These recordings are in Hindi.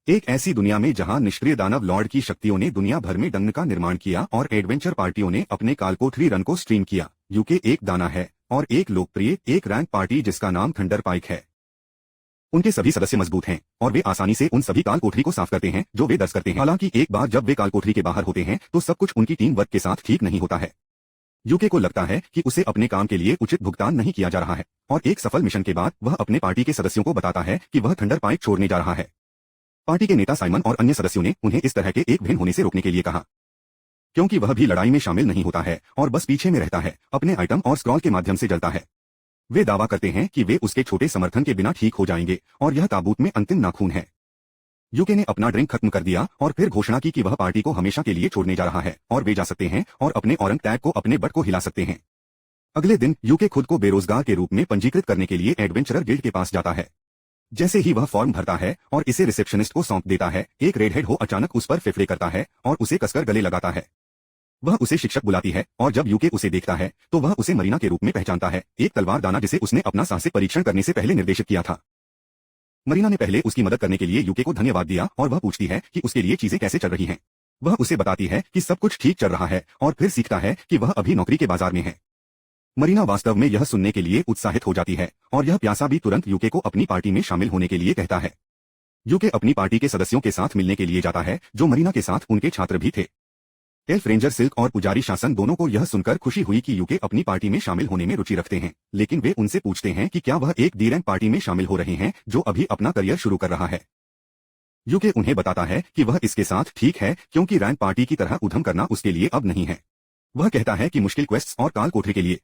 एक ऐसी दुनिया में जहां निष्क्रिय दानव लॉर्ड की शक्तियों ने दुनिया भर में दंग का निर्माण किया और एडवेंचर पार्टियों ने अपने कालकोठरी रन को स्ट्रीम किया। यूके एक दाना है और एक लोकप्रिय एक रैंक पार्टी जिसका नाम थंडर पाइक है। उनके सभी सदस्य मजबूत हैं और वे आसानी से उन सभी काल कोठरी को साफ करते हैं जो वे दर्ज करते हैं। हालांकि एक बार जब वे काल कोठरी के बाहर होते हैं तो सब कुछ उनकी टीम वर्क के साथ ठीक नहीं होता है। यूके को लगता है कि उसे अपने काम के लिए उचित भुगतान नहीं किया जा रहा है और एक सफल मिशन के बाद वह अपने पार्टी के सदस्यों को बताता है कि वह थंडर पाइक छोड़ने जा रहा है। पार्टी के नेता साइमन और अन्य सदस्यों ने उन्हें इस तरह के एक भिन्न होने से रोकने के लिए कहा, क्योंकि वह भी लड़ाई में शामिल नहीं होता है और बस पीछे में रहता है, अपने आइटम और स्क्रॉल के माध्यम से जलता है। वे दावा करते हैं कि वे उसके छोटे समर्थन के बिना ठीक हो जाएंगे और यह ताबूत में अंतिम नाखून है। यूके ने अपना ड्रिंक खत्म कर दिया और फिर घोषणा की कि वह पार्टी को हमेशा के लिए छोड़ने जा रहा है और वे जा सकते हैं और अपने औरंग टैग को अपने बट को हिला सकते हैं। अगले दिन यूके खुद को बेरोजगार के रूप में पंजीकृत करने के लिए एडवेंचरर गिल्ड के पास जाता है। जैसे ही वह फॉर्म भरता है और इसे रिसेप्शनिस्ट को सौंप देता है, एक रेडहेड हो अचानक उस पर फिफड़े करता है और उसे कसकर गले लगाता है। वह उसे शिक्षक बुलाती है और जब यूके उसे देखता है तो वह उसे मरीना के रूप में पहचानता है, एक तलवार दाना जिसे उसने अपना साहसिक परीक्षण करने से पहले निर्देशित किया था। मरीना ने पहले उसकी मदद करने के लिए यूके को धन्यवाद दिया और वह पूछती है कि उसके लिए चीजें कैसे चल रही हैं। वह उसे बताती है कि सब कुछ ठीक चल रहा है और फिर सीखता है कि वह अभी नौकरी के बाजार में है। मरीना वास्तव में यह सुनने के लिए उत्साहित हो जाती है और यह प्यासा भी तुरंत यूके को अपनी पार्टी में शामिल होने के लिए कहता है। यूके अपनी पार्टी के सदस्यों के साथ मिलने के लिए जाता है जो मरीना के साथ उनके छात्र भी थे। एल्फ रेंजर सिल्क और पुजारी शासन दोनों को यह सुनकर खुशी हुई कि यूके अपनी पार्टी में शामिल होने में रुचि रखते हैं, लेकिन वे उनसे पूछते हैं कि क्या वह एक डी रैंक पार्टी में शामिल हो रहे हैं जो अभी अपना करियर शुरू कर रहा है। यूके उन्हें बताता है कि वह इसके साथ ठीक है क्योंकि रैंक पार्टी की तरह उधम करना उसके लिए अब नहीं है। वह कहता है कि मुश्किल क्वेस्ट्स और काल कोठरी के लिए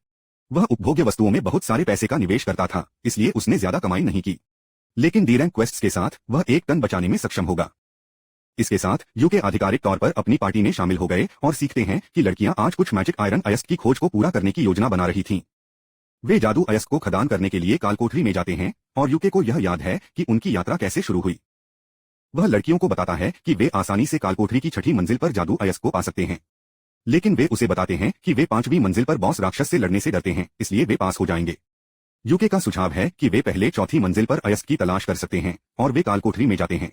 वह उपभोग्य वस्तुओं में बहुत सारे पैसे का निवेश करता था, इसलिए उसने ज्यादा कमाई नहीं की, लेकिन डी रैंक क्वेस्ट्स के साथ वह एक टन बचाने में सक्षम होगा। इसके साथ यूके आधिकारिक तौर पर अपनी पार्टी में शामिल हो गए और सीखते हैं कि लड़कियां आज कुछ मैजिक आयरन अयस्क की खोज को पूरा करने की योजना बना रही थीं। वे जादू अयस्क को खदान करने के लिए कालकोठरी में जाते हैं और यूके को यह याद है कि उनकी यात्रा कैसे शुरू हुई। वह लड़कियों को बताता है कि वे आसानी से कालकोठरी की छठी मंजिल पर जादू अयस्क को पा सकते हैं, लेकिन वे उसे बताते हैं कि वे 5वीं मंजिल पर बॉस राक्षस से लड़ने से डरते हैं, इसलिए वे पास हो जाएंगे। यूके का सुझाव है कि वे पहले चौथी मंजिल पर अयस्क की तलाश कर सकते हैं और वे कालकोठरी में जाते हैं।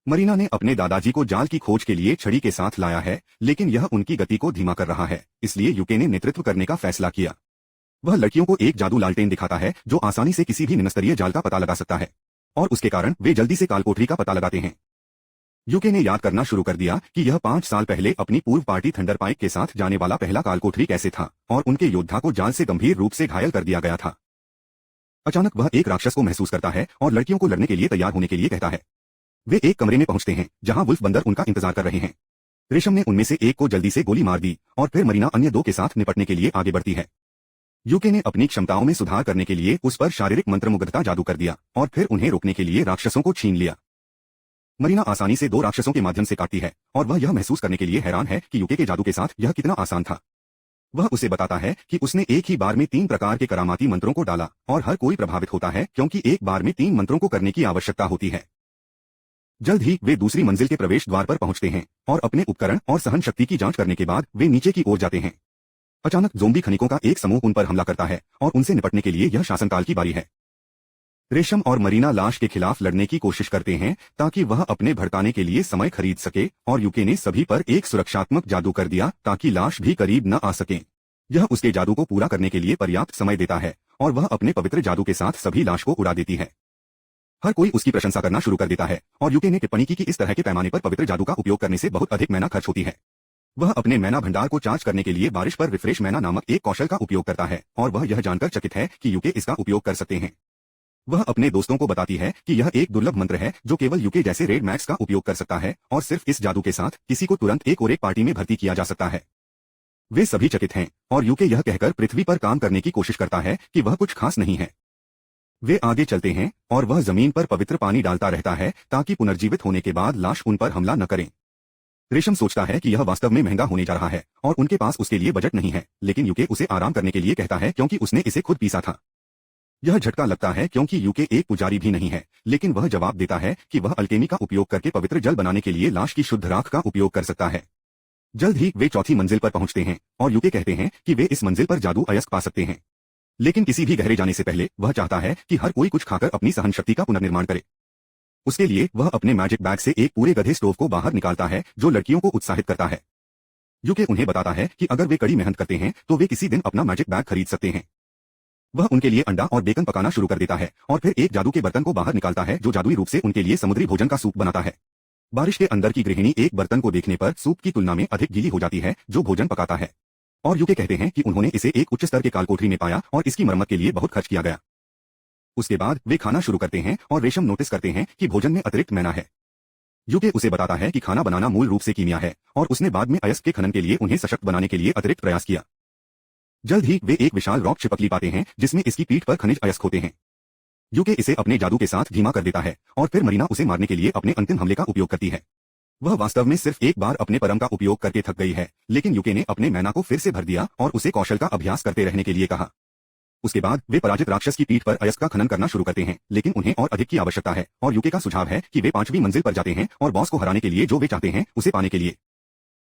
मरीना ने अपने दादाजी को जाल की खोज के लिए छड़ी के साथ लाया है, लेकिन यह उनकी गति को धीमा कर रहा है, इसलिए यूके ने नेतृत्व करने का फैसला किया। वह लड़कियों को एक जादू लालटेन दिखाता है जो आसानी से किसी भी निम्नस्तरीय जाल का पता लगा सकता है और उसके कारण वे जल्दी से कालकोठरी का पता लगाते हैं। यूके ने याद करना शुरू कर दिया कि यह 5 साल पहले अपनी पूर्व पार्टी थंडर पाइक के साथ जाने वाला पहला कालकोठरी कैसे था और उनके योद्धा को जाल से गंभीर रूप से घायल कर दिया गया था। अचानक वह एक राक्षस को महसूस करता है और लड़कियों को लड़ने के लिए तैयार होने के लिए कहता है। वे एक कमरे में पहुंचते हैं जहां वुल्फ बंदर उनका इंतजार कर रहे हैं। रेशम ने उनमें से एक को जल्दी से गोली मार दी और फिर मरीना अन्य 2 के साथ निपटने के लिए आगे बढ़ती है। यूके ने अपनी क्षमताओं में सुधार करने के लिए उस पर शारीरिक मंत्रमुग्धता जादू कर दिया और फिर उन्हें रोकने के लिए राक्षसों को छीन लिया। मरीना आसानी से 2 राक्षसों के माध्यम से काटती है और वह यह महसूस करने के लिए हैरान है कि यूके के जादू के साथ यह कितना आसान था। वह उसे बताता है कि उसने एक ही बार में 3 प्रकार के करामाती मंत्रों को डाला और हर कोई प्रभावित होता है क्योंकि एक बार में 3 मंत्रों को करने की आवश्यकता होती है। जल्द ही वे दूसरी मंजिल के प्रवेश द्वार पर पहुंचते हैं और अपने उपकरण और सहन शक्ति की जांच करने के बाद वे नीचे की ओर जाते हैं। अचानक ज़ोंबी खनिकों का एक समूह उन पर हमला करता है और उनसे निपटने के लिए यह शासनकाल की बारी है। रेशम और मरीना लाश के खिलाफ लड़ने की कोशिश करते हैं ताकि वह अपने भड़काने के लिए समय खरीद सके और यूके ने सभी पर एक सुरक्षात्मक जादू कर दिया ताकि लाश भी करीब न आ सके। यह उसके जादू को पूरा करने के लिए पर्याप्त समय देता है और वह अपने पवित्र जादू के साथ सभी लाश को उड़ा देती है। हर कोई उसकी प्रशंसा करना शुरू कर देता है और यूके ने टिप्पणी की कि इस तरह के पैमाने पर पवित्र जादू का उपयोग करने से बहुत अधिक मैना खर्च होती है। वह अपने मैना भंडार को चार्ज करने के लिए बारिश पर रिफ्रेश मैना नामक एक कौशल का उपयोग करता है और वह यह जानकर चकित है कि यूके इसका उपयोग कर सकते हैं। वह अपने दोस्तों को बताती है कि यह एक दुर्लभ मंत्र है जो केवल यूके जैसे रेड मैक्स का उपयोग कर सकता है और सिर्फ इस जादू के साथ किसी को तुरंत एक और एक पार्टी में भर्ती किया जा सकता है। वे सभी चकित हैं और यूके यह कहकर पृथ्वी पर काम करने की कोशिश करता है कि वह कुछ खास नहीं है। वे आगे चलते हैं और वह जमीन पर पवित्र पानी डालता रहता है ताकि पुनर्जीवित होने के बाद लाश उन पर हमला न करें। रेशम सोचता है कि यह वास्तव में महंगा होने जा रहा है और उनके पास उसके लिए बजट नहीं है, लेकिन यूके उसे आराम करने के लिए कहता है क्योंकि उसने इसे खुद पीसा था। यह झटका लगता है क्योंकि यूके एक पुजारी भी नहीं है, लेकिन वह जवाब देता है कि वह अल्केमी का उपयोग करके पवित्र जल बनाने के लिए लाश की शुद्ध राख का उपयोग कर सकता है। जल्द ही वे चौथी मंजिल पर पहुंचते हैं और यूके कहते हैं कि वे इस मंजिल पर जादू अयस्क पा सकते हैं, लेकिन किसी भी गहरे जाने से पहले वह चाहता है कि हर कोई कुछ खाकर अपनी सहन शक्ति का पुनर्निर्माण करे। उसके लिए वह अपने मैजिक बैग से एक पूरे गधे स्टोव को बाहर निकालता है जो लड़कियों को उत्साहित करता है। यूके उन्हें बताता है कि अगर वे कड़ी मेहनत करते हैं तो वे किसी दिन अपना मैजिक बैग खरीद सकते हैं। वह उनके लिए अंडा और बेकन पकाना शुरू कर देता है और फिर एक जादू के बर्तन को बाहर निकालता है जो जादुई रूप से उनके लिए समुद्री भोजन का सूप बनाता है। बारिश के अंदर की गृहिणी एक बर्तन को देखने पर सूप की तुलना में अधिक गीली हो जाती है जो भोजन पकाता है, और यूके कहते हैं कि उन्होंने इसे एक उच्च स्तर के कालकोठरी में पाया और इसकी मरम्मत के लिए बहुत खर्च किया गया। उसके बाद वे खाना शुरू करते हैं और रेशम नोटिस करते हैं कि भोजन में अतिरिक्त मैना है। यूके उसे बताता है कि खाना बनाना मूल रूप से कीमिया है और उसने बाद में अयस्क के खनन के लिए उन्हें सशक्त बनाने के लिए अतिरिक्त प्रयास किया। जल्द ही वे एक विशाल रॉक छिपकली पाते हैं जिसमें इसकी पीठ पर खनिज अयस्क होते हैं। यूके इसे अपने जादू के साथ धीमा कर देता है और फिर मरीना उसे मारने के लिए अपने अंतिम हमले का उपयोग करती है। वह वास्तव में सिर्फ एक बार अपने परम का उपयोग करके थक गई है, लेकिन यूके ने अपने मैना को फिर से भर दिया और उसे कौशल का अभ्यास करते रहने के लिए कहा। उसके बाद वे पराजित राक्षस की पीठ पर अयस्क का खनन करना शुरू करते हैं, लेकिन उन्हें और अधिक की आवश्यकता है और यूके का सुझाव है कि वे 5वीं मंजिल पर जाते हैं और बॉस को हराने के लिए जो वे चाहते हैं उसे पाने के लिए।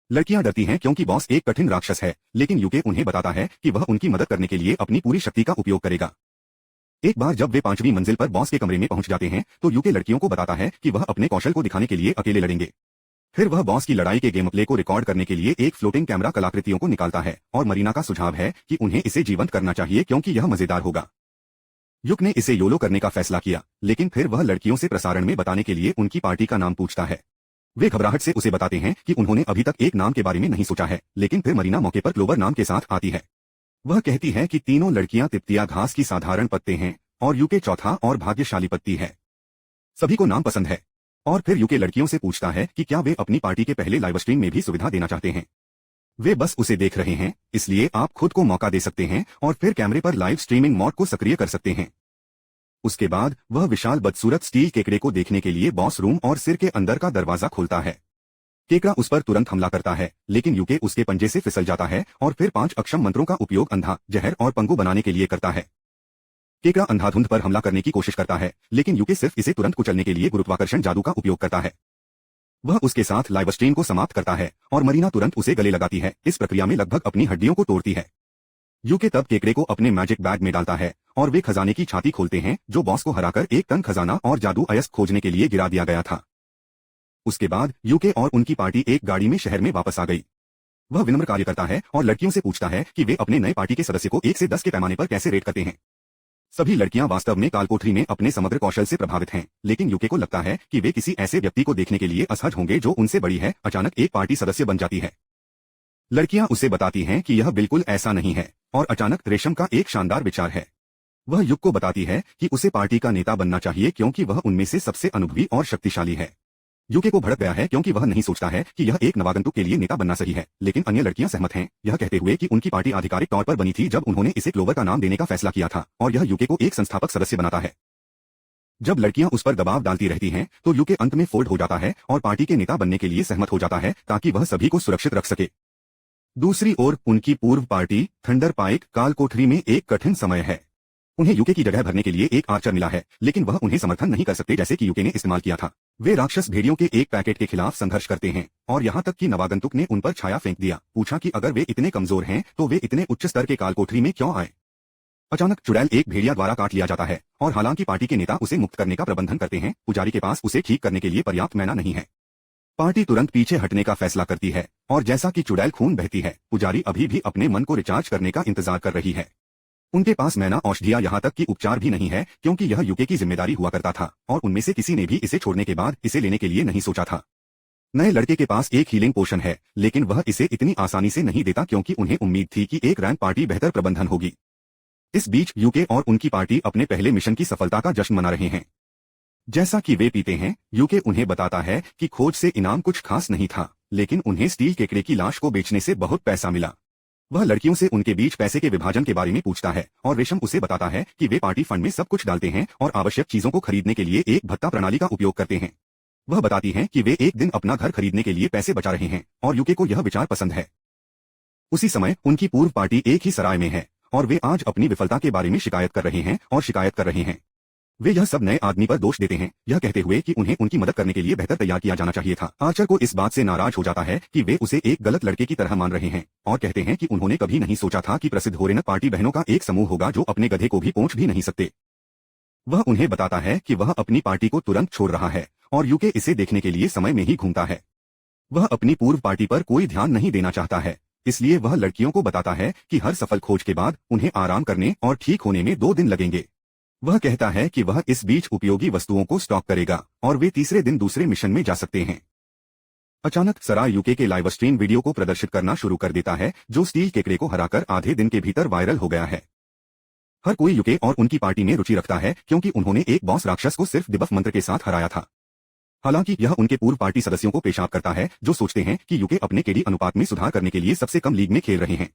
लड़कियां डरती हैं क्योंकि बॉस एक कठिन राक्षस है, लेकिन यूके उन्हें बताता है कि वह उनकी मदद करने के लिए अपनी पूरी शक्ति का उपयोग करेगा। एक बार जब वे 5वीं मंजिल पर बॉस के कमरे में पहुंच जाते हैं तो यूके लड़कियों को बताता है कि वह अपने कौशल को दिखाने के लिए अकेले लड़ेंगे। फिर वह बॉस की लड़ाई के गेम प्ले को रिकॉर्ड करने के लिए एक फ्लोटिंग कैमरा कलाकृतियों को निकालता है और मरीना का सुझाव है कि उन्हें इसे जीवंत करना चाहिए क्योंकि यह मजेदार होगा। युक ने इसे योलो करने का फैसला किया, लेकिन फिर वह लड़कियों से प्रसारण में बताने के लिए उनकी पार्टी का नाम पूछता है। वे घबराहट से उसे बताते हैं कि उन्होंने अभी तक एक नाम के बारे में नहीं सोचा है, लेकिन फिर मरीना मौके पर क्लोवर नाम के साथ आती है। वह कहती है कि तीनों लड़कियां तिप्तिया घास की साधारण पत्ते हैं और यूके चौथा और भाग्यशाली पत्ती है। सभी को नाम पसंद है। और फिर यूके लड़कियों से पूछता है कि क्या वे अपनी पार्टी के पहले लाइव स्ट्रीम में भी सुविधा देना चाहते हैं। वे बस उसे देख रहे हैं, इसलिए आप खुद को मौका दे सकते हैं और फिर कैमरे पर लाइव स्ट्रीमिंग मोड को सक्रिय कर सकते हैं। उसके बाद वह विशाल बदसूरत स्टील केकड़े को देखने के लिए बॉस रूम और सिर के अंदर का दरवाजा खोलता है। केकड़ा उस पर तुरंत हमला करता है, लेकिन यूके उसके पंजे से फिसल जाता है और फिर 5 अक्षम मंत्रों का उपयोग अंधा, जहर और पंगु बनाने के लिए करता है। केकड़ा अंधाधुंध पर हमला करने की कोशिश करता है, लेकिन यूके सिर्फ इसे तुरंत कुचलने के लिए गुरुत्वाकर्षण जादू का उपयोग करता है। वह उसके साथ लाइव स्ट्रीम को समाप्त करता है और मरीना तुरंत उसे गले लगाती है, इस प्रक्रिया में लगभग अपनी हड्डियों को तोड़ती है। यूके तब केकड़े को अपने मैजिक बैग में डालता है और वे खजाने की छाती खोलते हैं जो बॉस को हराकर 1 टन खजाना और जादू अयस्क खोजने के लिए गिरा दिया गया था। उसके बाद यूके और उनकी पार्टी एक गाड़ी में शहर में वापस आ गई। वह विनम्र कार्य करता है और लड़कियों से पूछता है कि वे अपने नए पार्टी के सदस्य को 1 से 10 के पैमाने पर कैसे रेट करते हैं। सभी लड़कियां वास्तव में कालकोठरी में अपने समग्र कौशल से प्रभावित हैं, लेकिन यूके को लगता है कि वे किसी ऐसे व्यक्ति को देखने के लिए असहज होंगे जो उनसे बड़ी है। अचानक एक पार्टी सदस्य बन जाती है। लड़कियां उसे बताती हैं कि यह बिल्कुल ऐसा नहीं है, और अचानक रेशम का एक शानदार विचार है। वह युग को बताती है कि उसे पार्टी का नेता बनना चाहिए क्योंकि वह उनमें से सबसे अनुभवी और शक्तिशाली है। यूके को भड़क गया है क्योंकि वह नहीं सोचता है कि यह एक नवागंतुक के लिए नेता बनना सही है, लेकिन अन्य लड़कियां सहमत हैं, यह कहते हुए कि उनकी पार्टी आधिकारिक तौर पर बनी थी जब उन्होंने इसे क्लोवर का नाम देने का फैसला किया था, और यह यूके को एक संस्थापक सदस्य बनाता है। जब लड़कियां उस पर दबाव डालती रहती हैं, तो यूके अंत में फोल्ड हो जाता है और पार्टी के नेता बनने के लिए सहमत हो जाता है ताकि वह सभी को सुरक्षित रख सके। दूसरी ओर उनकी पूर्व पार्टी थंडर पाइक कालकोठरी में एक कठिन समय है। उन्हें यूके की जगह भरने के लिए एक आर्चर मिला है, लेकिन वह उन्हें समर्थन नहीं कर सकते जैसे कि यूके ने इस्तेमाल किया था। वे राक्षस भेड़ियों के एक पैकेट के खिलाफ संघर्ष करते हैं और यहाँ तक कि नवागंतुक ने उन पर छाया फेंक दिया, पूछा कि अगर वे इतने कमजोर हैं तो वे इतने उच्च स्तर के कालकोठरी में क्यों आए। अचानक चुड़ैल एक भेड़िया द्वारा काट लिया जाता है और हालांकि पार्टी के नेता उसे मुक्त करने का प्रबंधन करते हैं, पुजारी के पास उसे ठीक करने के लिए पर्याप्त मैना नहीं है। पार्टी तुरंत पीछे हटने का फैसला करती है और जैसा कि चुड़ैल खून बहती है, पुजारी अभी भी अपने मन को रिचार्ज करने का इंतजार कर रही है। उनके पास मैना औषधियां यहाँ तक कि उपचार भी नहीं है क्योंकि यह यूके की जिम्मेदारी हुआ करता था और उनमें से किसी ने भी इसे छोड़ने के बाद इसे लेने के लिए नहीं सोचा था। नए लड़के के पास एक हीलिंग पोशन है, लेकिन वह इसे इतनी आसानी से नहीं देता क्योंकि उन्हें उम्मीद थी कि एक रैंक पार्टी बेहतर प्रबंधन होगी। इस बीच यूके और उनकी पार्टी अपने पहले मिशन की सफलता का जश्न मना रहे हैं। जैसा कि वे पीते हैं, यूके उन्हें बताता है कि खोज से इनाम कुछ खास नहीं था, लेकिन उन्हें स्टील केकड़े की लाश को बेचने से बहुत पैसा मिला। वह लड़कियों से उनके बीच पैसे के विभाजन के बारे में पूछता है और रेशम उसे बताता है कि वे पार्टी फंड में सब कुछ डालते हैं और आवश्यक चीजों को खरीदने के लिए एक भत्ता प्रणाली का उपयोग करते हैं। वह बताती हैं कि वे एक दिन अपना घर खरीदने के लिए पैसे बचा रहे हैं और यूके को यह विचार पसंद है। उसी समय उनकी पूर्व पार्टी एक ही सराय में है और वे आज अपनी विफलता के बारे में शिकायत कर रहे हैं। वे यह सब नए आदमी पर दोष देते हैं, यह कहते हुए कि उन्हें उनकी मदद करने के लिए बेहतर तैयार किया जाना चाहिए था। आर्चर को इस बात से नाराज हो जाता है कि वे उसे एक गलत लड़के की तरह मान रहे हैं और कहते हैं कि उन्होंने कभी नहीं सोचा था कि प्रसिद्ध होरेनक पार्टी बहनों का एक समूह होगा जो अपने गधे को भी पोंछ भी नहीं सकते। वह उन्हें बताता है कि वह अपनी पार्टी को तुरंत छोड़ रहा है और यूके इसे देखने के लिए समय में ही घूमता है। वह अपनी पूर्व पार्टी पर कोई ध्यान नहीं देना चाहता है, इसलिए वह लड़कियों को बताता है कि हर सफल खोज के बाद उन्हें आराम करने और ठीक होने में 2 दिन लगेंगे। वह कहता है कि वह इस बीच उपयोगी वस्तुओं को स्टॉक करेगा और वे तीसरे दिन दूसरे मिशन में जा सकते हैं। अचानक सरा यूके के लाइव स्ट्रीम वीडियो को प्रदर्शित करना शुरू कर देता है, जो स्टील केकड़े को हराकर आधे दिन के भीतर वायरल हो गया है। हर कोई यूके और उनकी पार्टी में रुचि रखता है क्योंकि उन्होंने एक बॉस राक्षस को सिर्फ डिबफ मंत्र के साथ हराया था। हालांकि यह उनके पूर्व पार्टी सदस्यों को पेशाब करता है, जो सोचते हैं कि यूके अपने केडी अनुपात में सुधार करने के लिए सबसे कम लीग में खेल रहे हैं।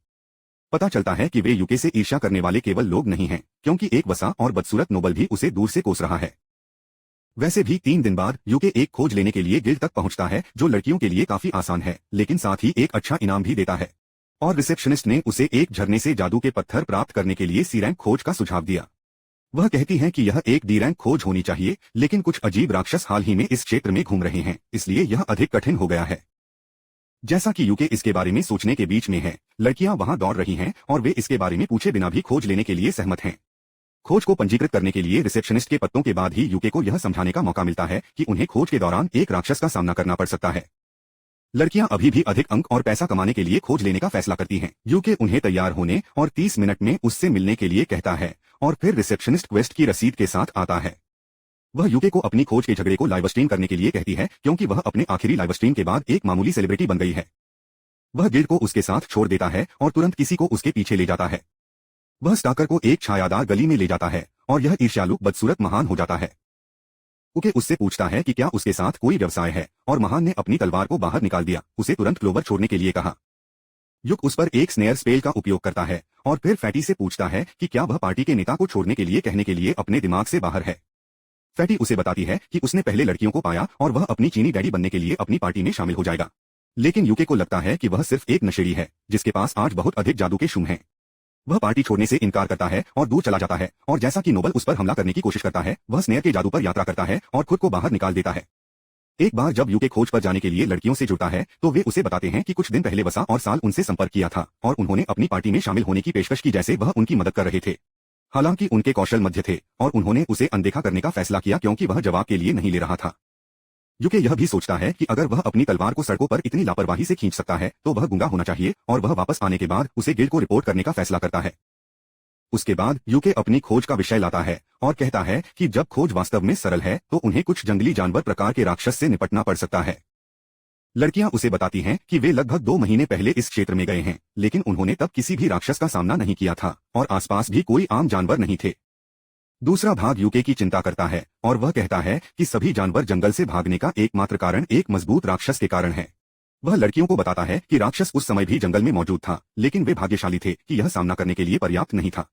पता चलता है कि वे यूके से ईर्ष्या करने वाले केवल लोग नहीं हैं, क्योंकि एक वसा और बदसूरत नोबल भी उसे दूर से कोस रहा है। वैसे भी 3 दिन बाद यूके एक खोज लेने के लिए गिल्ड तक पहुंचता है, जो लड़कियों के लिए काफी आसान है, लेकिन साथ ही एक अच्छा इनाम भी देता है। और रिसेप्शनिस्ट ने उसे एक झरने से जादू के पत्थर प्राप्त करने के लिए सी रैंक खोज का सुझाव दिया। वह कहती हैं कि यह एक डी रैंक खोज होनी चाहिए, लेकिन कुछ अजीब राक्षस हाल ही में इस क्षेत्र में घूम रहे हैं, इसलिए यह अधिक कठिन हो गया है। जैसा कि यूके इसके बारे में सोचने के बीच में है, लड़कियां वहां दौड़ रही हैं और वे इसके बारे में पूछे बिना भी खोज लेने के लिए सहमत हैं। खोज को पंजीकृत करने के लिए रिसेप्शनिस्ट के पत्तों के बाद ही यूके को यह समझाने का मौका मिलता है कि उन्हें खोज के दौरान एक राक्षस का सामना करना पड़ सकता है। लड़कियां अभी भी अधिक अंक और पैसा कमाने के लिए खोज लेने का फैसला करती हैं। यूके उन्हें तैयार होने और 30 मिनट में उससे मिलने के लिए कहता है और फिर रिसेप्शनिस्ट क्वेस्ट की रसीद के साथ आता है। वह यूके को अपनी खोज के झगड़े को लाइव स्ट्रीम करने के लिए कहती है, क्योंकि वह अपने आखिरी लाइव स्ट्रीम के बाद एक मामूली सेलिब्रिटी बन गई है। वह गिल्ड को उसके साथ छोड़ देता है और तुरंत किसी को उसके पीछे ले जाता है। वह स्टाकर को एक छायादार गली में ले जाता है और यह ईर्ष्यालु बदसूरत महान हो जाता है। यूके उससे पूछता है कि क्या उसके साथ कोई व्यवसाय है, और महान ने अपनी तलवार को बाहर निकाल दिया, उसे तुरंत क्लोवर छोड़ने के लिए कहा। युक उस पर एक स्नेयर स्पेल का उपयोग करता है और फिर फैटी से पूछता है कि क्या वह पार्टी के नेता को छोड़ने के लिए कहने के लिए अपने दिमाग से बाहर है। फैटी उसे बताती है कि उसने पहले लड़कियों को पाया और वह अपनी चीनी डैडी बनने के लिए अपनी पार्टी में शामिल हो जाएगा। लेकिन यूके को लगता है कि वह सिर्फ एक नशेड़ी है, जिसके पास आज बहुत अधिक जादू के शुम हैं। वह पार्टी छोड़ने से इनकार करता है और दूर चला जाता है, और जैसा कि नोबल उस पर हमला करने की कोशिश करता है, वह स्नेयर के जादू पर यात्रा करता है और खुद को बाहर निकाल देता है। एक बार जब यूके खोज पर जाने के लिए लड़कियों से जुड़ता है, तो वे उसे बताते हैं कि कुछ दिन पहले वसा और साल उनसे संपर्क किया था और उन्होंने अपनी पार्टी में शामिल होने की पेशकश की, जैसे वह उनकी मदद कर रहे थे। हालांकि उनके कौशल मध्य थे और उन्होंने उसे अनदेखा करने का फैसला किया, क्योंकि वह जवाब के लिए नहीं ले रहा था। यूके यह भी सोचता है कि अगर वह अपनी तलवार को सड़कों पर इतनी लापरवाही से खींच सकता है, तो वह गूंगा होना चाहिए, और वह वापस आने के बाद उसे गिल्ड को रिपोर्ट करने का फैसला करता है। उसके बाद यूके अपनी खोज का विषय लाता है और कहता है कि जब खोज वास्तव में सरल है, तो उन्हें कुछ जंगली जानवर प्रकार के राक्षस से निपटना पड़ सकता है। लड़कियां उसे बताती हैं कि वे लगभग 2 महीने पहले इस क्षेत्र में गए हैं, लेकिन उन्होंने तब किसी भी राक्षस का सामना नहीं किया था और आसपास भी कोई आम जानवर नहीं थे। दूसरा भाग यूके की चिंता करता है और वह कहता है कि सभी जानवर जंगल से भागने का एकमात्र कारण एक मजबूत राक्षस के कारण है। वह लड़कियों को बताता है कि राक्षस उस समय भी जंगल में मौजूद था, लेकिन वे भाग्यशाली थे कि यह सामना करने के लिए पर्याप्त नहीं था।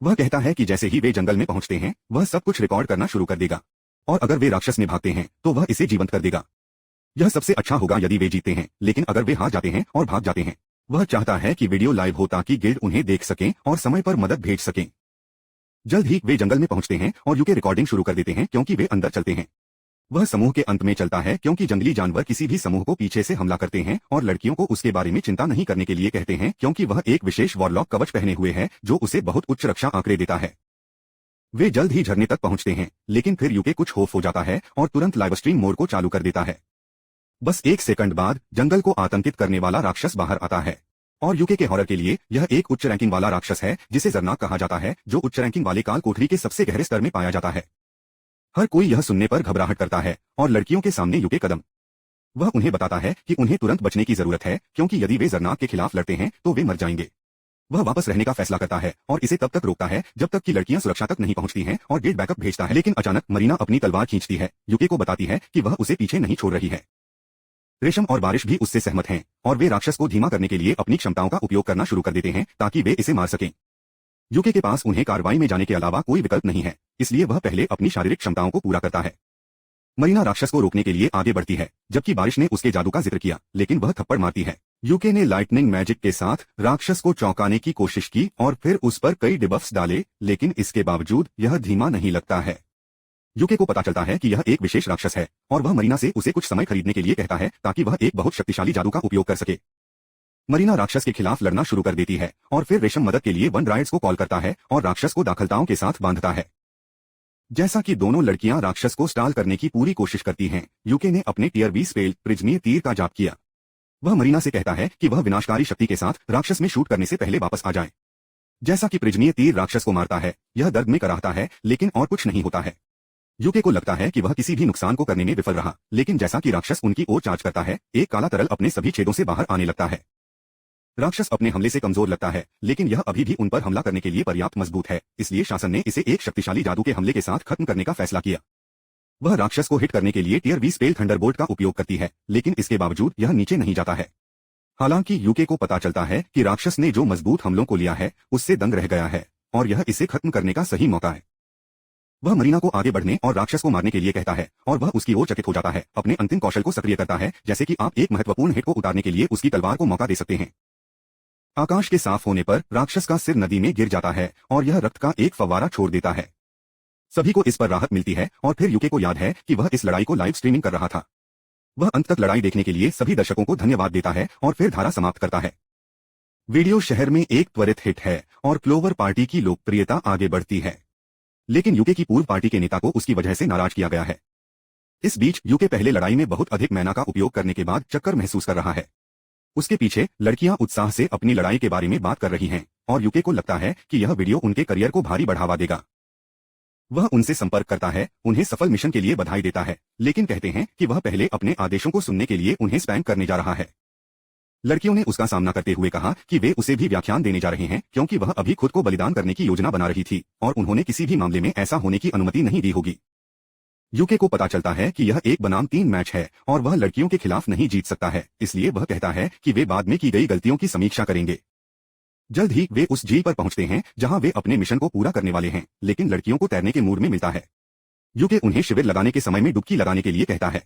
वह कहता है कि जैसे ही वे जंगल में पहुंचते हैं, वह सब कुछ रिकॉर्ड करना शुरू कर देगा, और अगर वे राक्षस में भागते हैं तो वह इसे जीवंत कर देगा। यह सबसे अच्छा होगा यदि वे जीतते हैं, लेकिन अगर वे हार जाते हैं और भाग जाते हैं, वह चाहता है कि वीडियो लाइव हो ताकि गिल्ड उन्हें देख सकें और समय पर मदद भेज सकें। जल्द ही वे जंगल में पहुंचते हैं और यूके रिकॉर्डिंग शुरू कर देते हैं, क्योंकि वे अंदर चलते हैं। वह समूह के अंत में चलता है, क्योंकि जंगली जानवर किसी भी समूह को पीछे से हमला करते हैं, और लड़कियों को उसके बारे में चिंता नहीं करने के लिए कहते हैं, क्योंकि वह एक विशेष वॉरलॉक कवच पहने हुए है जो उसे बहुत उच्च रक्षा आंकड़े देता है। वे जल्द ही झरने तक पहुंचते हैं, लेकिन फिर यूके कुछ खौफ हो जाता है और तुरंत लाइव स्ट्रीम मोड को चालू कर देता है। बस 1 सेकंड बाद जंगल को आतंकित करने वाला राक्षस बाहर आता है, और यूके के हॉरर के लिए यह एक उच्च रैंकिंग वाला राक्षस है, जिसे जरनाक कहा जाता है, जो उच्च रैंकिंग वाले काल कोठरी के सबसे गहरे स्तर में पाया जाता है। हर कोई यह सुनने पर घबराहट करता है और लड़कियों के सामने यूके कदम। वह उन्हें बताता है कि उन्हें तुरंत बचने की जरूरत है, क्योंकि यदि वे जरनाक के खिलाफ लड़ते हैं तो वे मर जाएंगे। वह वापस रहने का फैसला करता है और इसे तब तक रोकता है जब तक कि लड़कियां सुरक्षा तक नहीं पहुंचती हैं और गेट बैकअप भेजता है, लेकिन अचानक मरीना अपनी तलवार खींचती है। यूके को बताती है कि वह उसे पीछे नहीं छोड़ रही है। रेशम और बारिश भी उससे सहमत हैं और वे राक्षस को धीमा करने के लिए अपनी क्षमताओं का उपयोग करना शुरू कर देते हैं ताकि वे इसे मार सकें। यूके के पास उन्हें कार्रवाई में जाने के अलावा कोई विकल्प नहीं है, इसलिए वह पहले अपनी शारीरिक क्षमताओं को पूरा करता है। मरीना राक्षस को रोकने के लिए आगे बढ़ती है, जबकि बारिश ने उसके जादू का जिक्र किया, लेकिन वह थप्पड़ मारती है। यूके ने लाइटनिंग मैजिक के साथ राक्षस को चौंकाने की कोशिश की और फिर उस पर कई डिबफ्स डाले, लेकिन इसके बावजूद यह धीमा नहीं लगता है। यूके को पता चलता है कि यह एक विशेष राक्षस है और वह मरीना से उसे कुछ समय खरीदने के लिए कहता है ताकि वह एक बहुत शक्तिशाली जादू का उपयोग कर सके। मरीना राक्षस के खिलाफ लड़ना शुरू कर देती है और फिर रेशम मदद के लिए वन राइड्स को कॉल करता है और राक्षस को दाखलताओं के साथ बांधता है। जैसा कि दोनों लड़कियां राक्षस को स्टाल करने की पूरी कोशिश करती हैं, यूके ने अपने टियर 20 स्पेल प्रिज्मीय तीर का जाप किया। वह मरीना से कहता है कि वह विनाशकारी शक्ति के साथ राक्षस में शूट करने से पहले वापस आ जाए। जैसा कि प्रिज्मीय तीर राक्षस को मारता है, यह दर्द में कराहता है, लेकिन और कुछ नहीं होता है। यूके को लगता है कि वह किसी भी नुकसान को करने में विफल रहा, लेकिन जैसा कि राक्षस उनकी ओर चार्ज करता है, एक काला तरल अपने सभी छेदों से बाहर आने लगता है। राक्षस अपने हमले से कमजोर लगता है, लेकिन यह अभी भी उन पर हमला करने के लिए पर्याप्त मजबूत है, इसलिए शासन ने इसे एक शक्तिशाली जादू के हमले के साथ खत्म करने का फैसला किया। वह राक्षस को हिट करने के लिए टियर 20 स्पेल थंडरबोल्ट का उपयोग करती है, लेकिन इसके बावजूद यह नीचे नहीं जाता है। हालांकि यूके को पता चलता है कि राक्षस ने जो मजबूत हमलों को लिया है, उससे दंग रह गया है, और यह इसे खत्म करने का सही मौका है। वह मरीना को आगे बढ़ने और राक्षस को मारने के लिए कहता है, और वह उसकी ओर चकित हो जाता है, अपने अंतिम कौशल को सक्रिय करता है, जैसे कि आप एक महत्वपूर्ण हिट को उतारने के लिए उसकी तलवार को मौका दे सकते हैं। आकाश के साफ होने पर राक्षस का सिर नदी में गिर जाता है और यह रक्त का एक फव्वारा छोड़ देता है। सभी को इस पर राहत मिलती है और फिर यूके को याद है कि वह इस लड़ाई को लाइव स्ट्रीमिंग कर रहा था। वह अंत तक लड़ाई देखने के लिए सभी दर्शकों को धन्यवाद देता है और फिर धारा समाप्त करता है। वीडियो शहर में एक त्वरित हिट है और क्लोवर पार्टी की लोकप्रियता आगे बढ़ती है, लेकिन यूके की पूर्व पार्टी के नेता को उसकी वजह से नाराज किया गया है। इस बीच यूके पहले लड़ाई में बहुत अधिक मैना का उपयोग करने के बाद चक्कर महसूस कर रहा है। उसके पीछे लड़कियां उत्साह से अपनी लड़ाई के बारे में बात कर रही हैं और यूके को लगता है कि यह वीडियो उनके करियर को भारी बढ़ावा देगा। वह उनसे संपर्क करता है, उन्हें सफल मिशन के लिए बधाई देता है, लेकिन कहते हैं कि वह पहले अपने आदेशों को सुनने के लिए उन्हें स्पैम करने जा रहा है। लड़कियों ने उसका सामना करते हुए कहा कि वे उसे भी व्याख्यान देने जा रहे हैं, क्योंकि वह अभी खुद को बलिदान करने की योजना बना रही थी और उन्होंने किसी भी मामले में ऐसा होने की अनुमति नहीं दी होगी। यूके को पता चलता है कि यह एक बनाम 3 मैच है और वह लड़कियों के खिलाफ नहीं जीत सकता है, इसलिए वह कहता है कि वे बाद में की गई गलतियों की समीक्षा करेंगे। जल्द ही वे उस झील पर पहुंचते हैं जहां वे अपने मिशन को पूरा करने वाले हैं, लेकिन लड़कियों को तैरने के मूड में मिलता है। यूके उन्हें शिविर लगाने के समय में डुबकी लगाने के लिए कहता है।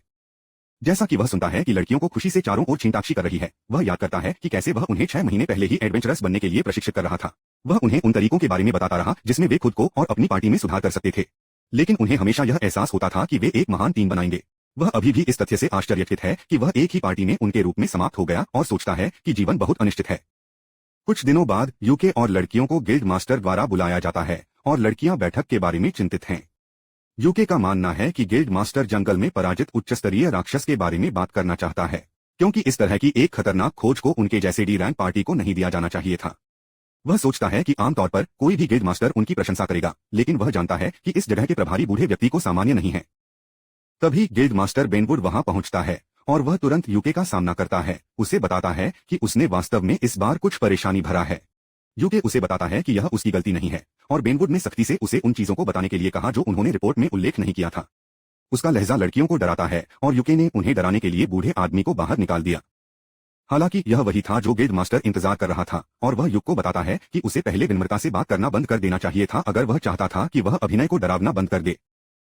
जैसा कि वह सुनता है कि लड़कियों को खुशी से चारों ओर छींटाक्षी कर रही है, वह याद करता है कि कैसे वह उन्हें 6 महीने पहले ही एडवेंचरस बनने के लिए प्रशिक्षित कर रहा था। वह उन्हें उन तरीकों के बारे में बताता रहा जिसमें वे खुद को और अपनी पार्टी में सुधार कर सकते थे, लेकिन उन्हें हमेशा यह एहसास होता था कि वे एक महान टीम बनाएंगे। वह अभी भी इस तथ्य से आश्चर्यचकित है कि वह एक ही पार्टी में उनके रूप में समाप्त हो गया और सोचता है कि जीवन बहुत अनिश्चित है। कुछ दिनों बाद यूके और लड़कियों को गिल्ड मास्टर द्वारा बुलाया जाता है और लड़कियां बैठक के बारे में चिंतित हैं। यूके का मानना है कि गिल्ड मास्टर जंगल में पराजित उच्चस्तरीय राक्षस के बारे में बात करना चाहता है, क्योंकि इस तरह की एक खतरनाक खोज को उनके जैसे डी रैंक पार्टी को नहीं दिया जाना चाहिए था। वह सोचता है कि आमतौर पर कोई भी गिल्ड मास्टर उनकी प्रशंसा करेगा, लेकिन वह जानता है कि इस जगह के प्रभारी बूढ़े व्यक्ति को सामान्य नहीं है। तभी गिल्ड मास्टर बेनवुड वहां पहुंचता है और वह तुरंत यूके का सामना करता है, उसे बताता है कि उसने वास्तव में इस बार कुछ परेशानी भरा है। यूके उसे बताता है कि यह उसकी गलती नहीं है और बेनवुड ने सख्ती से उसे उन चीजों को बताने के लिए कहा जो उन्होंने रिपोर्ट में उल्लेख नहीं किया था। उसका लहजा लड़कियों को डराता है और यूके ने उन्हें डराने के लिए बूढ़े आदमी को बाहर निकाल दिया। हालांकि यह वही था जो गिल्ड मास्टर इंतजार कर रहा था और वह युग को बताता है कि उसे पहले विनम्रता से बात करना बंद कर देना चाहिए था अगर वह चाहता था कि वह अभिनय को डरावना बंद कर दे।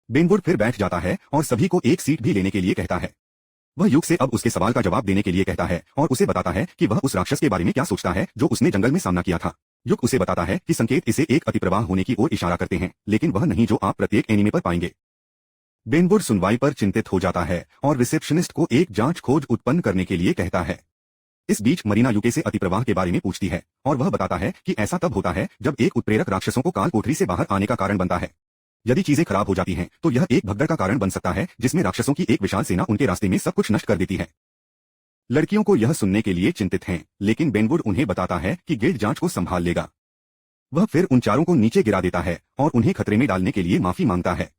बेनवुड फिर बैठ जाता है और सभी को एक सीट भी लेने के लिए कहता है। वह युग से अब उसके सवाल का जवाब देने के लिए कहता है और उसे बताता है कि वह उस राक्षस के बारे में क्या सोचता है जो उसने जंगल में सामना किया था। युग उसे बताता है कि संकेत इसे एक अतिप्रवाह होने की ओर इशारा करते हैं, लेकिन वह नहीं जो आप प्रत्येक एनीमे पर पाएंगे। बेनवुड सुनवाई पर चिंतित हो जाता है और रिसेप्शनिस्ट को एक जांच खोज उत्पन्न करने के लिए कहता है। इस बीच मरीना यूके से अतिप्रवाह के बारे में पूछती है और वह बताता है कि ऐसा तब होता है जब एक उत्प्रेरक राक्षसों को काल कोठरी से बाहर आने का कारण बनता है। यदि चीजें खराब हो जाती हैं तो यह एक भगदड़ का कारण बन सकता है जिसमें राक्षसों की एक विशाल सेना उनके रास्ते में सब कुछ नष्ट कर देती है। लड़कियों को यह सुनने के लिए चिंतित हैं, लेकिन बेनवुड उन्हें बताता है कि गिल्ड जांच को संभाल लेगा। वह फिर उन चारों को नीचे गिरा देता है और उन्हें खतरे में डालने के लिए माफी मांगता है।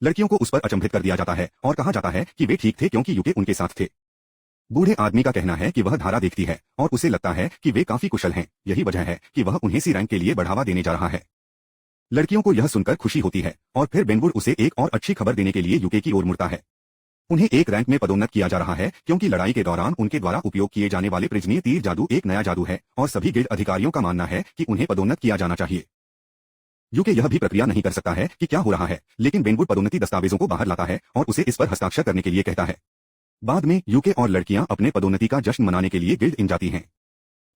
लड़कियों को उस पर अचंभित कर दिया जाता है और कहा जाता है कि वे ठीक थे क्योंकि यूके उनके साथ थे। बूढ़े आदमी का कहना है कि वह धारा देखती है और उसे लगता है कि वे काफी कुशल हैं, यही वजह है कि वह उन्हें सी रैंक के लिए बढ़ावा देने जा रहा है। लड़कियों को यह सुनकर खुशी होती है और फिर बेनवुड उसे एक और अच्छी खबर देने के लिए यूके की ओर मुड़ता है। उन्हें एक रैंक में पदोन्नत किया जा रहा है क्योंकि लड़ाई के दौरान उनके द्वारा उपयोग किए जाने वाले प्रिज्मीय तीर जादू एक नया जादू है और सभी गिल्ड अधिकारियों का मानना है कि उन्हें पदोन्नत किया जाना चाहिए। यूके यह भी प्रक्रिया नहीं कर सकता है कि क्या हो रहा है, लेकिन बेनवुड पदोन्नति दस्तावेजों को बाहर लाता है और उसे इस पर हस्ताक्षर करने के लिए कहता है। बाद में यूके और लड़कियां अपने पदोन्नति का जश्न मनाने के लिए गिल्ड इन जाती हैं।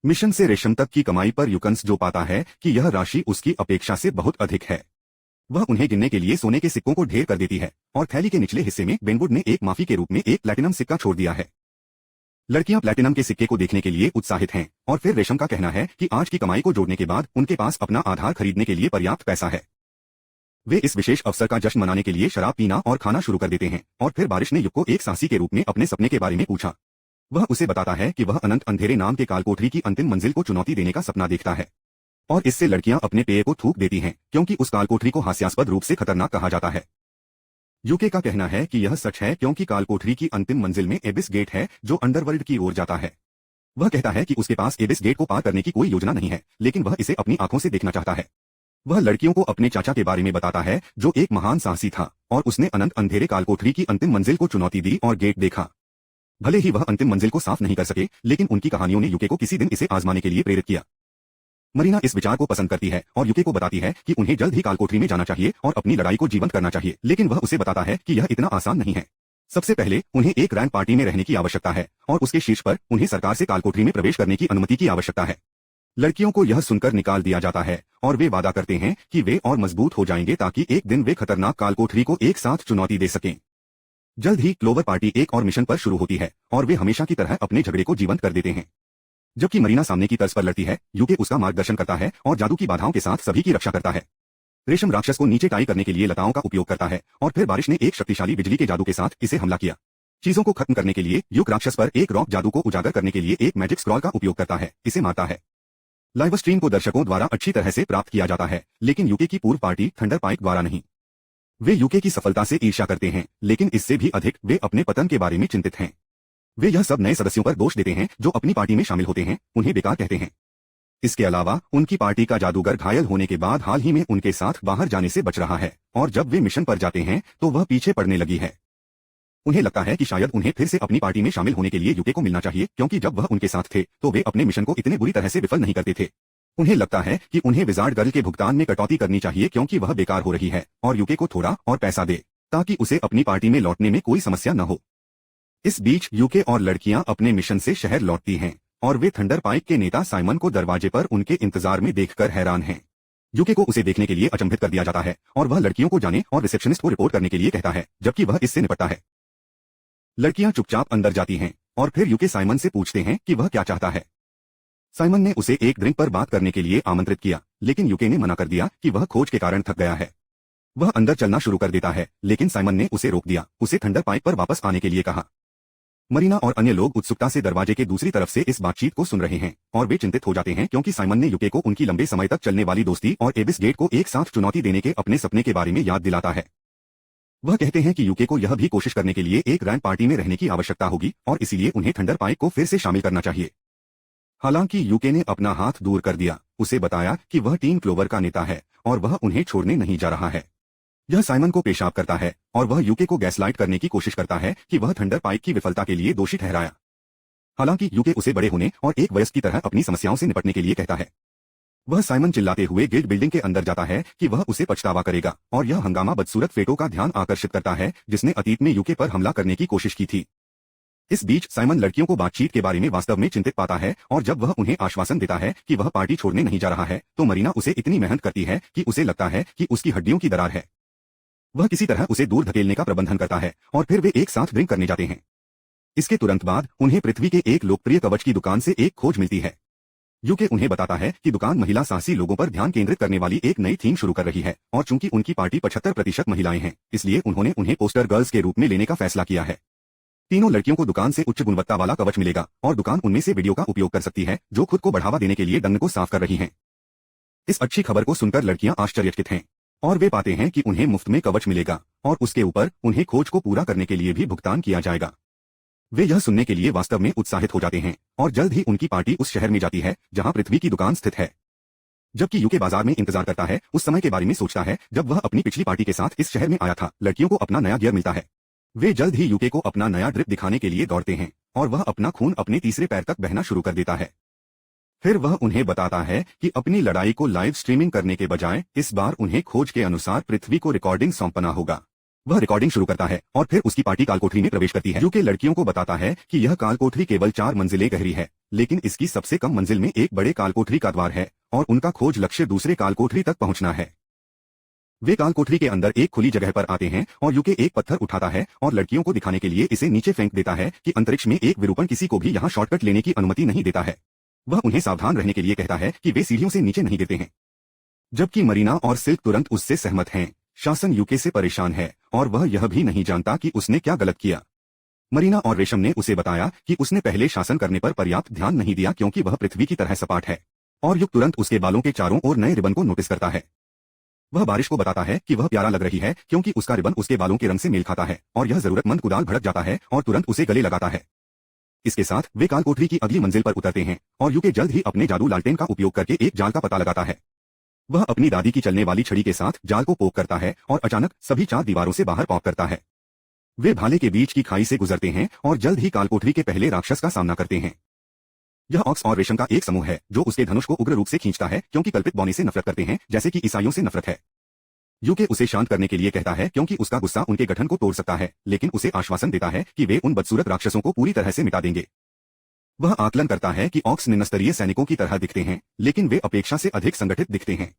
मिशन से रेशम तक की कमाई पर यूकन्स जो पाता है कि यह राशि उसकी अपेक्षा से बहुत अधिक है। वह उन्हें गिनने के लिए सोने के सिक्कों को ढेर कर देती है और थैली के निचले हिस्से में बेनवुड ने एक माफी के रूप में एक प्लैटिनम सिक्का छोड़ दिया है। लड़कियां प्लैटिनम के सिक्के को देखने के लिए उत्साहित हैं और फिर रेशम का कहना है कि आज की कमाई को जोड़ने के बाद उनके पास अपना आधार खरीदने के लिए पर्याप्त पैसा है। वे इस विशेष अवसर का जश्न मनाने के लिए शराब पीना और खाना शुरू कर देते हैं और फिर बारिश ने युग को एक साहसी के रूप में अपने सपने के बारे में पूछा। वह उसे बताता है कि वह अनंत अंधेरे नाम के कालकोठरी की अंतिम मंजिल को चुनौती देने का सपना देखता है और इससे लड़कियां अपने पेय को थूक देती हैं क्योंकि उस कालकोठरी को हास्यास्पद रूप से खतरनाक कहा जाता है। यूके का कहना है कि यह सच है क्योंकि कालकोठरी की अंतिम मंजिल में एबिस गेट है जो अंडरवर्ल्ड की ओर जाता है। वह कहता है कि उसके पास एबिस गेट को पार करने की कोई योजना नहीं है, लेकिन वह इसे अपनी आंखों से देखना चाहता है। वह लड़कियों को अपने चाचा के बारे में बताता है जो एक महान साहसी था और उसने अनंत अंधेरे कालकोठरी की अंतिम मंजिल को चुनौती दी और गेट देखा। भले ही वह अंतिम मंजिल को साफ नहीं कर सके, लेकिन उनकी कहानियों ने यूके को किसी दिन इसे आजमाने के लिए प्रेरित किया। मरीना इस विचार को पसंद करती है और यूके को बताती है कि उन्हें जल्द ही कालकोठरी में जाना चाहिए और अपनी लड़ाई को जीवंत करना चाहिए, लेकिन वह उसे बताता है कि यह इतना आसान नहीं है। सबसे पहले उन्हें एक रैंक पार्टी में रहने की आवश्यकता है और उसके शीर्ष पर उन्हें सरकार से कालकोठरी में प्रवेश करने की अनुमति की आवश्यकता है। लड़कियों को यह सुनकर निकाल दिया जाता है और वे वादा करते हैं कि वे और मजबूत हो जाएंगे ताकि एक दिन वे खतरनाक कालकोठरी को एक साथ चुनौती दे सकें। जल्द ही क्लोवर पार्टी एक और मिशन पर शुरू होती है और वे हमेशा की तरह अपने झगड़े को जीवंत कर देते हैं। जबकि मरीना सामने की तर्ज पर लड़ती है, यूके उसका मार्गदर्शन करता है और जादू की बाधाओं के साथ सभी की रक्षा करता है। रेशम राक्षस को नीचे टाई करने के लिए लताओं का उपयोग करता है और फिर बारिश ने एक शक्तिशाली बिजली के जादू के साथ इसे हमला किया। चीजों को खत्म करने के लिए युग राक्षस पर एक रॉक जादू को उजागर करने के लिए एक मैजिक स्क्रॉल का उपयोग करता है, इसे मारता है। लाइव स्ट्रीम को दर्शकों द्वारा अच्छी तरह से प्राप्त किया जाता है, लेकिन यूके की पूर्व पार्टी थंडर पाइक द्वारा नहीं। वे यूके की सफलता से ईर्ष्या करते हैं, लेकिन इससे भी अधिक वे अपने पतन के बारे में चिंतित हैं। वे यह सब नए सदस्यों पर दोष देते हैं जो अपनी पार्टी में शामिल होते हैं, उन्हें बेकार कहते हैं। इसके अलावा उनकी पार्टी का जादूगर घायल होने के बाद हाल ही में उनके साथ बाहर जाने से बच रहा है और जब वे मिशन पर जाते हैं तो वह पीछे पड़ने लगी है। उन्हें लगता है कि शायद उन्हें फिर से अपनी पार्टी में शामिल होने के लिए यूके को मिलना चाहिए, क्योंकि जब वह उनके साथ थे तो वे अपने मिशन को इतने बुरी तरह से विफल नहीं करते थे। उन्हें लगता है कि उन्हें विजार्ड गर्ल के भुगतान में कटौती करनी चाहिए क्योंकि वह बेकार हो रही है और यूके को थोड़ा और पैसा दे ताकि उसे अपनी पार्टी में लौटने में कोई समस्या न हो। इस बीच यूके और लड़कियां अपने मिशन से शहर लौटती हैं और वे थंडर पाइक के नेता साइमन को दरवाजे पर उनके इंतजार में देखकर हैरान हैं। यूके को उसे देखने के लिए अचंभित कर दिया जाता है और वह लड़कियों को जाने और रिसेप्शनिस्ट को रिपोर्ट करने के लिए कहता है, जबकि वह इससे निपटता है। लड़कियां चुपचाप अंदर जाती हैं और फिर यूके साइमन से पूछते हैं कि वह क्या चाहता है। साइमन ने उसे एक ड्रिंक पर बात करने के लिए आमंत्रित किया, लेकिन यूके ने मना कर दिया कि वह खोज के कारण थक गया है। वह अंदर चलना शुरू कर देता है, लेकिन साइमन ने उसे रोक दिया, उसे थंडर पाइक पर वापस आने के लिए कहा। मरीना और अन्य लोग उत्सुकता से दरवाजे के दूसरी तरफ से इस बातचीत को सुन रहे हैं और वे चिंतित हो जाते हैं क्योंकि साइमन ने यूके को उनकी लंबे समय तक चलने वाली दोस्ती और एबिस गेट को एक साथ चुनौती देने के अपने सपने के बारे में याद दिलाता है। वह कहते हैं कि यूके को यह भी कोशिश करने के लिए एक रैंक पार्टी में रहने की आवश्यकता होगी और इसीलिए उन्हें थंडर पाइक को फिर से शामिल करना चाहिए। हालांकि यूके ने अपना हाथ दूर कर दिया, उसे बताया कि वह टीम क्लोवर का नेता है और वह उन्हें छोड़ने नहीं जा रहा है। यह साइमन को पेशाब करता है और वह यूके को गैसलाइट करने की कोशिश करता है कि वह थंडर पाइक की विफलता के लिए दोषी ठहराया। हालांकि यूके उसे बड़े होने और एक वयस्क की तरह अपनी समस्याओं से निपटने के लिए कहता है। वह साइमन चिल्लाते हुए गिल्ड बिल्डिंग के अंदर जाता है कि वह उसे पछतावा करेगा और यह हंगामा बदसूरत फेटो का ध्यान आकर्षित करता है जिसने अतीत में यूके पर हमला करने की कोशिश की थी। इस बीच साइमन लड़कियों को बातचीत के बारे में वास्तव में चिंतित पाता है और जब वह उन्हें आश्वासन देता है कि वह पार्टी छोड़ने नहीं जा रहा है तो मरीना उसे इतनी मेहनत करती है कि उसे लगता है कि उसकी हड्डियों की दरार है। वह किसी तरह उसे दूर धकेलने का प्रबंधन करता है और फिर वे एक साथ ड्रिंक करने जाते हैं। इसके तुरंत बाद उन्हें पृथ्वी के एक लोकप्रिय कवच की दुकान से एक खोज मिलती है। यूके उन्हें बताता है कि दुकान महिला साहसी लोगों पर ध्यान केंद्रित करने वाली एक नई थीम शुरू कर रही है और चूंकि उनकी पार्टी 75% महिलाएं हैं, इसलिए उन्होंने उन्हें पोस्टर गर्ल्स के रूप में लेने का फैसला किया है। तीनों लड़कियों को दुकान से उच्च गुणवत्ता वाला कवच मिलेगा और दुकान उनमें से वीडियो का उपयोग कर सकती है जो खुद को बढ़ावा देने के लिए डंग को साफ कर रही हैं। इस अच्छी खबर को सुनकर लड़कियां आश्चर्यचकित हैं और वे पाते हैं कि उन्हें मुफ्त में कवच मिलेगा और उसके ऊपर उन्हें खोज को पूरा करने के लिए भी भुगतान किया जाएगा। वे यह सुनने के लिए वास्तव में उत्साहित हो जाते हैं और जल्द ही उनकी पार्टी उस शहर में जाती है जहां पृथ्वी की दुकान स्थित है। जबकि यूके बाजार में इंतजार करता है, उस समय के बारे में सोचता है जब वह अपनी पिछली पार्टी के साथ इस शहर में आया था। लड़कियों को अपना नया गियर मिलता है। वे जल्द ही यूके को अपना नया ड्रिप दिखाने के लिए दौड़ते हैं और वह अपना खून अपने तीसरे पैर तक बहना शुरू कर देता है। फिर वह उन्हें बताता है कि अपनी लड़ाई को लाइव स्ट्रीमिंग करने के बजाय इस बार उन्हें खोज के अनुसार पृथ्वी को रिकॉर्डिंग सौंपना होगा। वह रिकॉर्डिंग शुरू करता है और फिर उसकी पार्टी कालकोठरी में प्रवेश करती है। यूके लड़कियों को बताता है कि यह कालकोठरी केवल 4 मंजिलें गहरी है, लेकिन इसकी सबसे कम मंजिल में एक बड़े कालकोठरी का द्वार है और उनका खोज लक्ष्य दूसरे कालकोठरी तक पहुंचना है। वे कालकोठरी के अंदर एक खुली जगह पर आते हैं और यूके एक पत्थर उठाता है और लड़कियों को दिखाने के लिए इसे नीचे फेंक देता है कि अंतरिक्ष में एक विरूपण किसी को भी यहाँ शॉर्टकट लेने की अनुमति नहीं देता है। वह उन्हें सावधान रहने के लिए कहता है कि वे सीढ़ियों से नीचे नहीं गिरते हैं। जबकि मरीना और सिल्क तुरंत उससे सहमत हैं। शासन यूके से परेशान है और वह यह भी नहीं जानता कि उसने क्या गलत किया। मरीना और रेशम ने उसे बताया कि उसने पहले शासन करने पर पर्याप्त ध्यान नहीं दिया क्योंकि वह पृथ्वी की तरह सपाट है। और युग तुरंत उसके बालों के चारों ओर नए रिबन को नोटिस करता है। वह बारिश को बताता है कि वह प्यारा लग रही है क्योंकि उसका रिबन उसके बालों के रंग से मेल खाता है और यह जरूरतमंद कुदाल भड़क जाता है और तुरंत उसे गले लगाता है। इसके साथ वे काल कोठरी की अगली मंजिल पर उतरते हैं और यूके जल्द ही अपने जादू लालटेन का उपयोग करके एक जाल का पता लगाता है। वह अपनी दादी की चलने वाली छड़ी के साथ जाल को पोक करता है और अचानक सभी 4 दीवारों से बाहर पॉप करता है। वे भाले के बीच की खाई से गुजरते हैं और जल्द ही काल कोठरी के पहले राक्षस का सामना करते हैं। यह ऑक्स और रेशम का एक समूह है जो उसके धनुष को उग्र रूप से खींचता है क्योंकि कल्पित बौने से नफरत करते हैं जैसे कि ईसाइयों से नफरत है। यूके उसे शांत करने के लिए कहता है क्योंकि उसका गुस्सा उनके गठन को तोड़ सकता है, लेकिन उसे आश्वासन देता है कि वे उन बदसूरत राक्षसों को पूरी तरह से मिटा देंगे। वह आकलन करता है कि ऑक्स निम्नस्तरीय सैनिकों की तरह दिखते हैं, लेकिन वे अपेक्षा से अधिक संगठित दिखते हैं।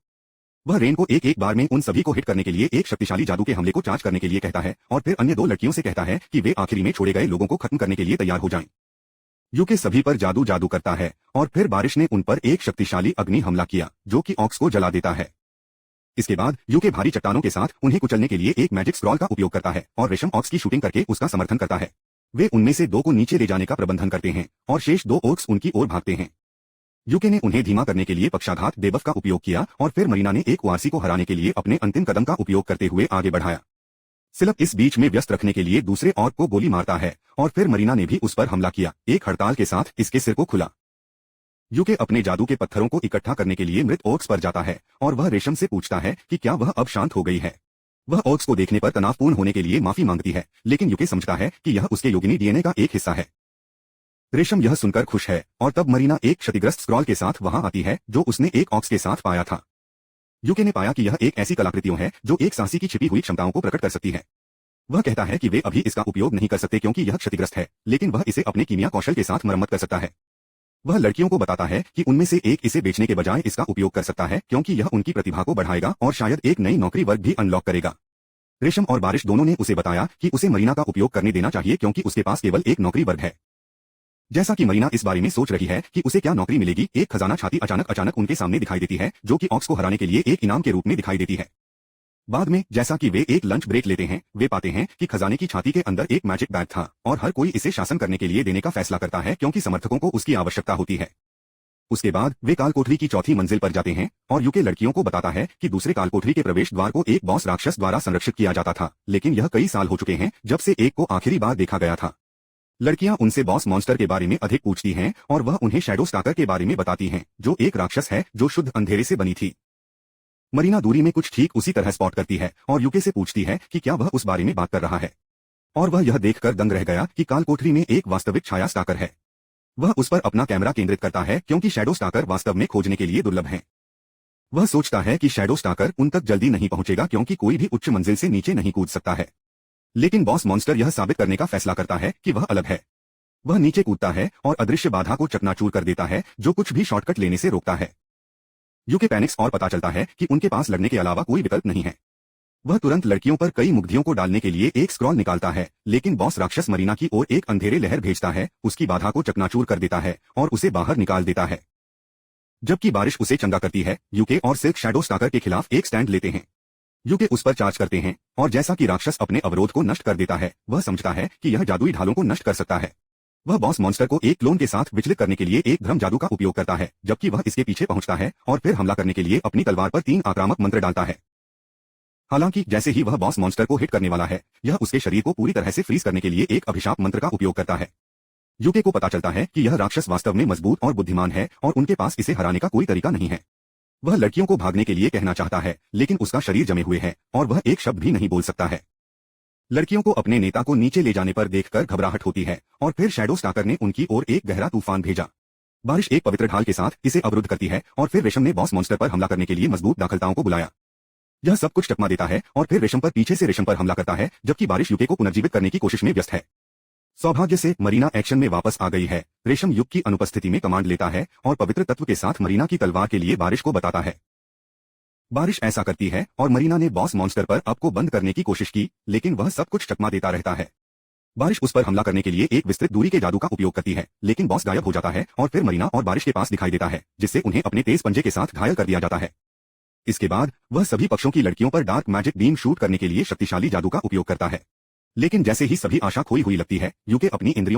वह रेन को एक बार में उन सभी को हिट करने के लिए एक शक्तिशाली जादू के हमले को चार्ज करने के लिए कहता है और फिर अन्य 2 लड़कियों से कहता है कि वे आखिरी में छोड़े गए लोगों को खत्म करने के लिए तैयार हो जाएं। यूके सभी पर जादू करता है और फिर बारिश ने उन पर एक शक्तिशाली अग्नि हमला किया जो कि ऑक्स को जला देता है। इसके बाद यूके भारी चट्टानों के साथ उन्हें कुचलने के लिए एक मैजिक स्क्रॉल का उपयोग करता है और रेशम ऑक्स की शूटिंग करके उसका समर्थन करता है। वे उनमें से 2 को नीचे ले जाने का प्रबंधन करते हैं और शेष 2 ओर्क्स उनकी ओर भागते हैं। यूके ने उन्हें धीमा करने के लिए पक्षाघात देबफ का उपयोग किया और फिर मरीना ने एक वारसी को हराने के लिए अपने अंतिम कदम का उपयोग करते हुए आगे बढ़ाया। सिलप इस बीच में व्यस्त रखने के लिए दूसरे ऑर्क को गोली मारता है और फिर मरीना ने भी उस पर हमला किया, एक हड़ताल के साथ इसके सिर को खुला। यूके अपने जादू के पत्थरों को इकट्ठा करने के लिए मृत ओर्क्स पर जाता है और वह रेशम से पूछता है कि क्या वह अब शांत हो गई है। वह ओर्क्स को देखने पर तनावपूर्ण होने के लिए माफी मांगती है, लेकिन यूके समझता है कि यह उसके योगिनी डीएनए का एक हिस्सा है। रेशम यह सुनकर खुश है और तब मरीना एक क्षतिग्रस्त स्क्रॉल के साथ वहां आती है जो उसने एक ऑक्स के साथ पाया था। यूके ने पाया कि यह एक ऐसी कलाकृतियों है जो एक साहसी की छिपी हुई क्षमताओं को प्रकट कर सकती है। वह कहता है कि वे अभी इसका उपयोग नहीं कर सकते क्योंकि यह क्षतिग्रस्त है, लेकिन वह इसे अपने कीमिया कौशल के साथ मरम्मत कर सकता है। वह लड़कियों को बताता है कि उनमें से एक इसे बेचने के बजाय इसका उपयोग कर सकता है क्योंकि यह उनकी प्रतिभा को बढ़ाएगा और शायद एक नई नौकरी वर्ग भी अनलॉक करेगा। रेशम और बारिश दोनों ने उसे बताया कि उसे मरीना का उपयोग करने देना चाहिए क्योंकि उसके पास केवल एक नौकरी वर्ग है। जैसा कि मरीना इस बारे में सोच रही है कि उसे क्या नौकरी मिलेगी, एक खजाना छाती अचानक उनके सामने दिखाई देती है जो कि ऑक्स को हराने के लिए एक इनाम के रूप में दिखाई देती है। बाद में जैसा कि वे एक लंच ब्रेक लेते हैं, वे पाते हैं कि खजाने की छाती के अंदर एक मैजिक बैग था और हर कोई इसे शासन करने के लिए देने का फैसला करता है क्योंकि समर्थकों को उसकी आवश्यकता होती है। उसके बाद वे काल कोठरी की चौथी मंजिल पर जाते हैं और यूके लड़कियों को बताता है कि दूसरे काल कोठरी के प्रवेश द्वार को एक बॉस राक्षस द्वारा संरक्षित किया जाता था, लेकिन यह कई साल हो चुके हैं जब से एक को आखिरी बार देखा गया था। लड़कियां उनसे बॉस मॉन्स्टर के बारे में अधिक पूछती हैं और वह उन्हें शैडो स्टाकर के बारे में बताती हैं जो एक राक्षस है जो शुद्ध अंधेरे से बनी थी। मरीना दूरी में कुछ ठीक उसी तरह स्पॉट करती है और यूके से पूछती है कि क्या वह उस बारे में बात कर रहा है, और वह यह देखकर दंग रह गया कि काल कोठरी में एक वास्तविक छाया स्टाकर है। वह उस पर अपना कैमरा केंद्रित करता है क्योंकि शैडो स्टाकर वास्तव में खोजने के लिए दुर्लभ हैं। वह सोचता है कि शैडो स्टाकर उन तक जल्दी नहीं पहुंचेगा क्योंकि कोई भी उच्च मंजिल से नीचे नहीं कूद सकता है, लेकिन बॉस मॉन्स्टर यह साबित करने का फैसला करता है कि वह अलग है। वह नीचे कूदता है और अदृश्य बाधा को चकनाचूर कर देता है जो कुछ भी शॉर्टकट लेने से रोकता है। यूके पैनिक्स और पता चलता है कि उनके पास लड़ने के अलावा कोई विकल्प नहीं है। वह तुरंत लड़कियों पर कई मुग्धियों को डालने के लिए एक स्क्रॉल निकालता है, लेकिन बॉस राक्षस मरीना की ओर एक अंधेरे लहर भेजता है, उसकी बाधा को चकनाचूर कर देता है और उसे बाहर निकाल देता है। जबकि बारिश उसे चंगा करती है, यूके और सिल्क शैडो स्टाकर के खिलाफ एक स्टैंड लेते हैं। यूके उस पर चार्ज करते हैं और जैसा कि राक्षस अपने अवरोध को नष्ट कर देता है, वह समझता है कि यह जादुई ढालों को नष्ट कर सकता है। वह बॉस मॉन्स्टर को एक क्लोन के साथ विचलित करने के लिए एक भ्रम जादू का उपयोग करता है, जबकि वह इसके पीछे पहुंचता है और फिर हमला करने के लिए अपनी तलवार पर 3 आक्रामक मंत्र डालता है। हालांकि जैसे ही वह बॉस मॉन्स्टर को हिट करने वाला है, यह उसके शरीर को पूरी तरह से फ्रीज करने के लिए एक अभिशाप मंत्र का उपयोग करता है। यूके को पता चलता है कि यह राक्षस वास्तव में मजबूत और बुद्धिमान है और उनके पास इसे हराने का कोई तरीका नहीं है। वह लड़कियों को भागने के लिए कहना चाहता है, लेकिन उसका शरीर जमे हुए है और वह एक शब्द भी नहीं बोल सकता है। लड़कियों को अपने नेता को नीचे ले जाने पर देखकर घबराहट होती है और फिर शैडो स्टाकर ने उनकी ओर एक गहरा तूफान भेजा। बारिश एक पवित्र ढाल के साथ इसे अवरुद्ध करती है और फिर रेशम ने बॉस मॉन्स्टर पर हमला करने के लिए मजबूत दाखलताओं को बुलाया। यह सब कुछ चकमा देता है और फिर रेशम पर पीछे से रेशम पर हमला करता है, जबकि बारिश यूके को पुनर्जीवित करने की कोशिश में व्यस्त है। सौभाग्य से मरीना एक्शन में वापस आ गई है। रेशम युग की अनुपस्थिति में कमांड लेता है और पवित्र तत्व के साथ मरीना की तलवार के लिए बारिश को बताता है। बारिश ऐसा करती है और मरीना ने बॉस मॉन्स्टर पर अप को बंद करने की कोशिश की, लेकिन वह सब कुछ चकमा देता रहता है। बारिश उस पर हमला करने के लिए एक विस्तृत दूरी के जादू का उपयोग करती है, लेकिन बॉस गायब हो जाता है और फिर मरीना और बारिश के पास दिखाई देता है, जिससे उन्हें अपने तेज पंजे के साथ घायल कर दिया जाता है। इसके बाद वह सभी पक्षों की लड़कियों पर डार्क मैजिक बीम शूट करने के लिए शक्तिशाली जादू का उपयोग करता है। लेकिन जैसे ही सभी आशा खोई हुई लगती है, यूके अपनी इंद्रियों